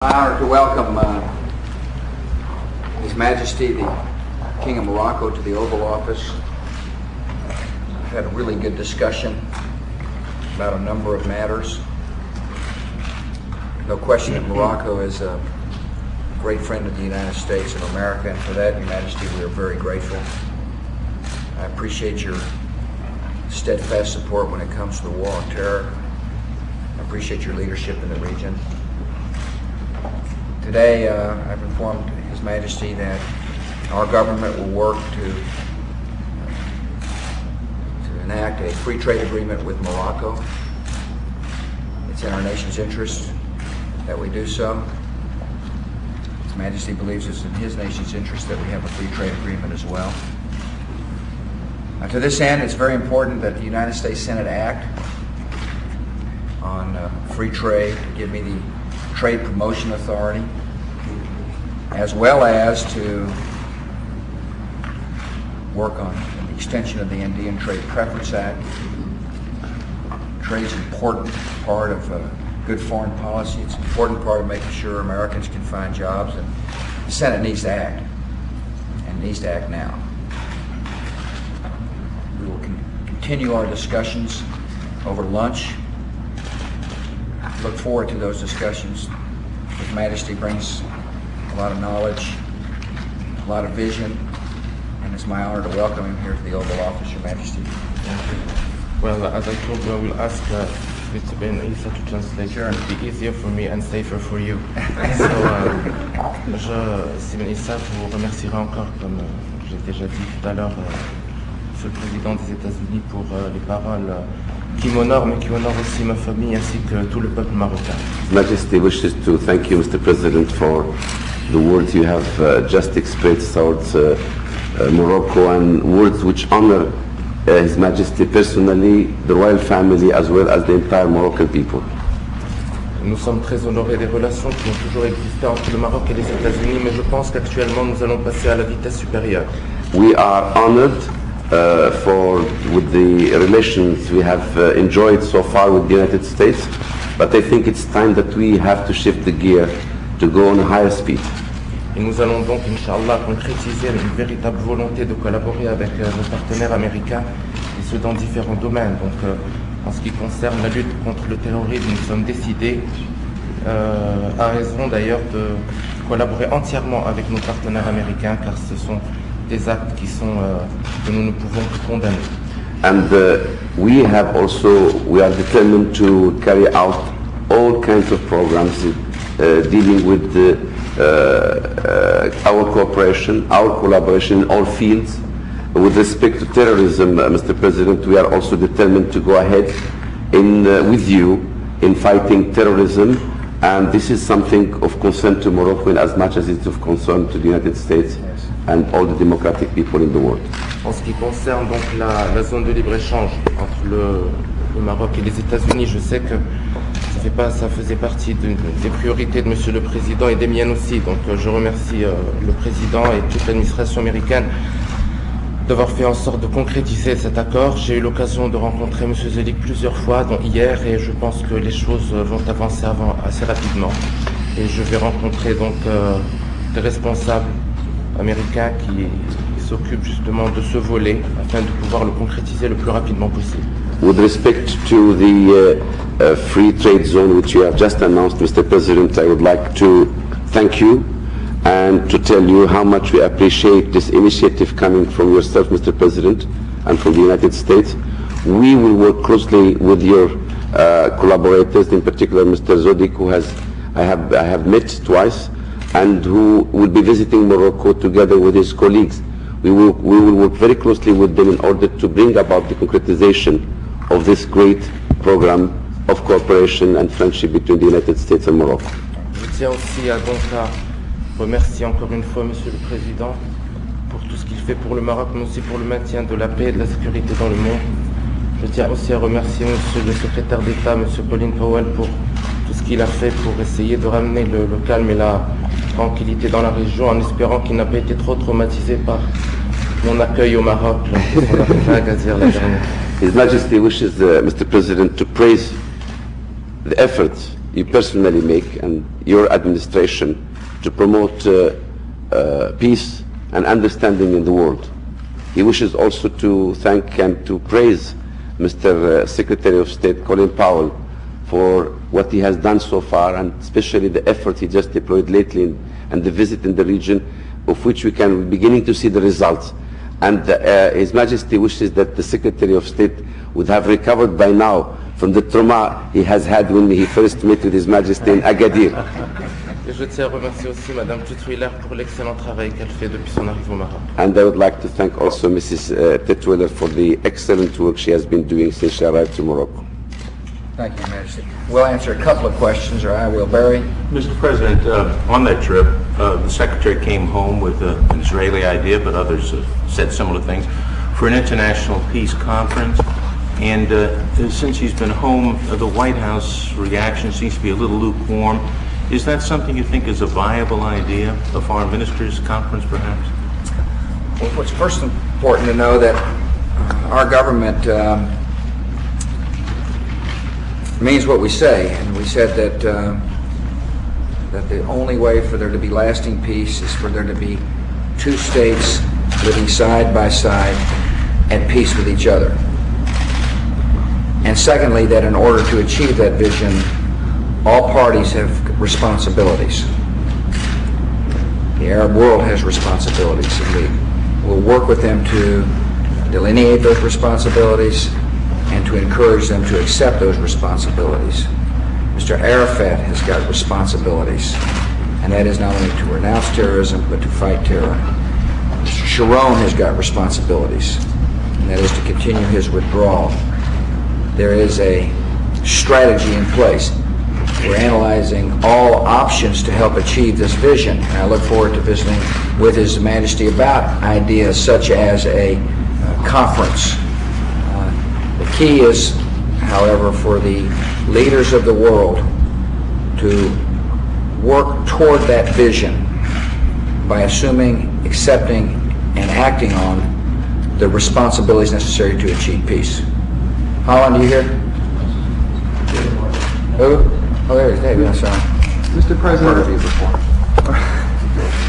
Honor to welcome His Majesty the King of Morocco to the Oval Office. We've had a really good discussion about a number of matters. No question that Morocco is a great friend of the United States of America, and for that, Your Majesty, we are very grateful. I appreciate your steadfast support when it comes to the war on terror. I appreciate your leadership in the region. Today, I've informed His Majesty that our government will work to enact a free trade agreement with Morocco. It's in our nation's interest that we do so. His Majesty believes it's in his nation's interest that we have a free trade agreement as well. To this end, it's very important that the United States Senate act on free trade to give me the Trade Promotion Authority, as well as to work on the extension of the Indian Trade Preference Act. Trade is an important part of good foreign policy. It's an important part of making sure Americans can find jobs, and the Senate needs to act, and needs to act now. We will continue our discussions over lunch. Look forward to those discussions. His Majesty brings a lot of knowledge, a lot of vision, and it's my honor to welcome him here to the Oval Office, Your Majesty. Well, as I told you, I will ask Mr. Ben Issa to translate. Sure. It will be easier for me and safer for you. Si Ben Issa vous remerciera encore, comme j'ai déjà dit tout à l'heure, Monsieur le Président des États-Unis, pour les paroles qui m'honorent, mais qui honorent aussi ma famille ainsi que tout le peuple marocain. His Majesty wishes to thank you, Mr. President, for the words you have just expressed towards Morocco, and words which honor His Majesty personally, the royal family, as well as the entire Moroccan people. Nous sommes très honorés des relations qui ont toujours existé entre le Maroc et les États-Unis, mais je pense qu'actuellement nous allons passer à la vitesse supérieure. We are honored with the relations we have enjoyed so far with the United States, but I think it's time that we have to shift the gear to go on a higher speed. Et nous allons donc, Inch'Allah, concrétiser une véritable volonté de collaborer avec nos partenaires américains, et ce dans différents domaines. Donc, en ce qui concerne la lutte contre le terrorisme, nous sommes décidés, à raison d'ailleurs, de collaborer entièrement avec nos partenaires américains, car ce sont des actes que nous ne pouvons que condamner. And we are determined to carry out all kinds of programs dealing with our cooperation, our collaboration in all fields. With respect to terrorism, Mr. President, we are also determined to go ahead with you in fighting terrorism, and this is something of concern to Morocco in as much as it's of concern to the United States and all the democratic people in the world. En ce qui concerne donc la zone de libre-échange entre le Maroc et les États-Unis, je sais que ça faisait partie des priorités de Monsieur le Président et des miennes aussi. Donc je remercie le Président et toute l'administration américaine d'avoir fait en sorte de concrétiser cet accord. J'ai eu l'occasion de rencontrer M. Zelik plusieurs fois, dont hier, et je pense que les choses vont avancer assez rapidement. Et je vais rencontrer donc des responsables américains qui s'occupent justement de ce volet afin de pouvoir le concrétiser le plus rapidement possible. With respect to the free trade zone which you have just announced, Mr. President, I would like to thank you and to tell you how much we appreciate this initiative coming from yourself, Mr. President, and from the United States. We will work closely with your collaborators, in particular Mr. Zodik, who I have met twice, and who will be visiting Morocco together with his colleagues. We will work very closely with them in order to bring about the concretization of this great program of cooperation and friendship between the United States and Morocco. Je tiens aussi à remercier encore une fois Monsieur le Président pour tout ce qu'il fait pour le Maroc, mais aussi pour le maintien de la paix et de la sécurité dans le monde. Je tiens aussi à remercier Monsieur le Secrétaire d'État, Monsieur Colin Powell, pour tout ce qu'il a fait pour essayer de ramener le calme et la tranquillité dans la région, en espérant qu'il n'a pas été trop traumatisé par mon accueil au Maroc lorsqu'on arrivait à Agadir la dernière. His Majesty wishes, Mr. President, to praise the efforts you personally make and your administration to promote peace and understanding in the world. He wishes also to thank and to praise Mr. Secretary of State Colin Powell for what he has done so far, and especially the effort he just deployed lately and the visit in the region, of which we can beginning to see the results. And His Majesty wishes that the Secretary of State would have recovered by now from the trauma he has had when he first met with His Majesty in Agadir. Et je tiens à remercier aussi Madame Tutwiler pour l'excellent travail qu'elle fait depuis son arrivée au Maroc. And I would like to thank also Mrs. Tetweller for the excellent work she has been doing since she arrived to Morocco. Thank you, Your Majesty. We'll answer a couple of questions, or I will. Barry? Mr. President, on that trip, the Secretary came home with an Israeli idea, but others have said similar things, for an international peace conference. And since he's been home, the White House reaction seems to be a little lukewarm. Is that something you think is a viable idea, a foreign ministers' conference perhaps? Well, what's first important to know that our government means what we say, and we said that that the only way for there to be lasting peace is for there to be two states living side by side at peace with each other. And secondly, that in order to achieve that vision, all parties have responsibilities. The Arab world has responsibilities, and we will work with them to delineate those responsibilities and to encourage them to accept those responsibilities. Mr. Arafat has got responsibilities, and that is not only to renounce terrorism, but to fight terror. Mr. Sharon has got responsibilities, and that is to continue his withdrawal. There is a strategy in place. We're analyzing all options to help achieve this vision, and I look forward to visiting with His Majesty about ideas such as a conference. The key is, however, for the leaders of the world to work toward that vision by assuming, accepting, and acting on the responsibilities necessary to achieve peace. Holland, do you hear? Who? Oh, there he is. Dave, yeah, sorry. Mr. I've heard of President, you before.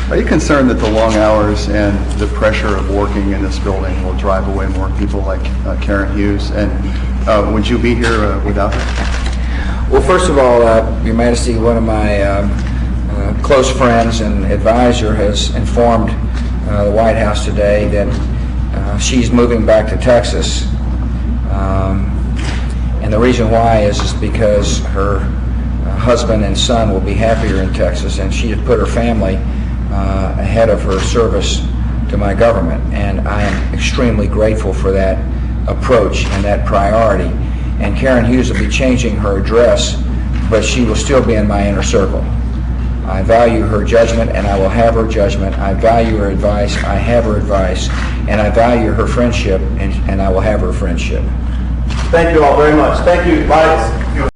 are you concerned that the long hours and the pressure of working in this building will drive away more people like Karen Hughes? And would you be here without her? Well, first of all, Your Majesty, one of my close friends and advisor has informed the White House today that she's moving back to Texas. And the reason why is because her husband and son will be happier in Texas, and she had put her family ahead of her service to my government. And I am extremely grateful for that approach and that priority. And Karen Hughes will be changing her address, but she will still be in my inner circle. I value her judgment, and I will have her judgment. I value her advice, I have her advice, and I value her friendship, and I will have her friendship. Thank you all very much. Thank you. Lights.